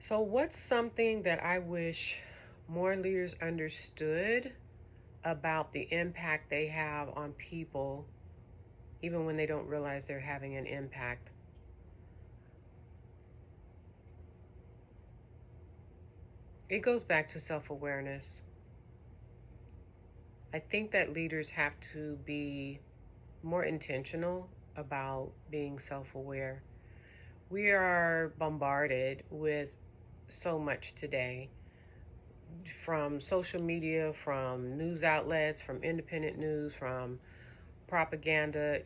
So, what's something that I wish more leaders understood about the impact they have on people, even when they don't realize they're having an impact? It goes back to self awareness. I think that leaders have to be more intentional about being self aware. We are bombarded with so much today from social media, from news outlets, from independent news, from propaganda,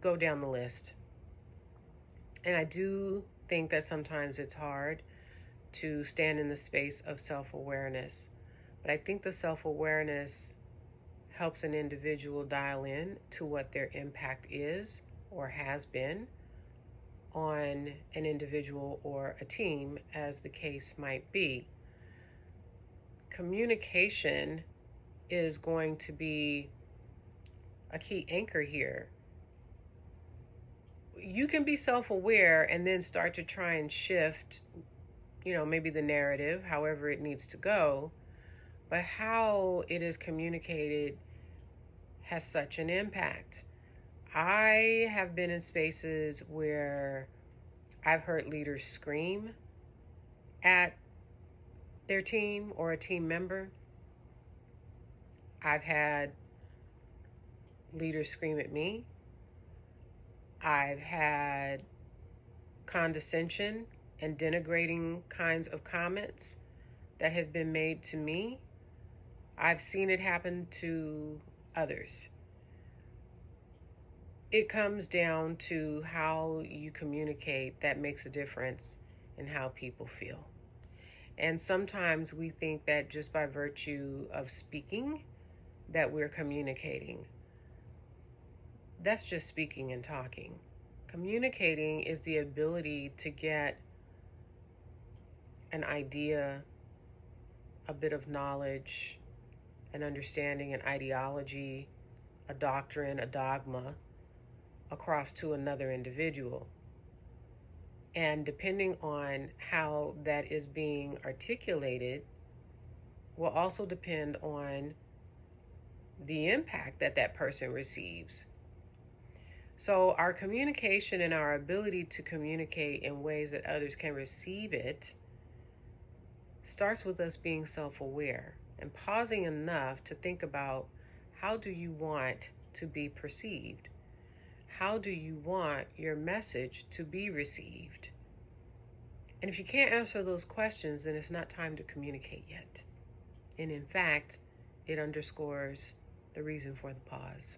go down the list. And I do think that sometimes it's hard to stand in the space of self awareness. But I think the self awareness helps an individual dial in to what their impact is or has been on an individual or a team, as the case might be. Communication is going to be a key anchor here. You can be self aware and then start to try and shift, maybe the narrative, however it needs to go, but how it is communicated has such an impact. I have been in spaces where I've heard leaders scream at their team or a team member. I've had leaders scream at me. I've had condescension and denigrating kinds of comments that have been made to me. I've seen it happen to others. It comes down to how you communicate that makes a difference in how people feel. And sometimes we think that just by virtue of speaking that we're communicating. That's just speaking and talking. Communicating is the ability to get an idea, a bit of knowledge, an understanding, an ideology, a doctrine, a dogma across to another individual. And depending on how that is being articulated, will also depend on the impact that that person receives. So, our communication and our ability to communicate in ways that others can receive it starts with us being self aware and pausing enough to think about, how do you want to be perceived? How do you want your message to be received? And if you can't answer those questions, then it's not time to communicate yet. And in fact, it underscores the reason for the pause.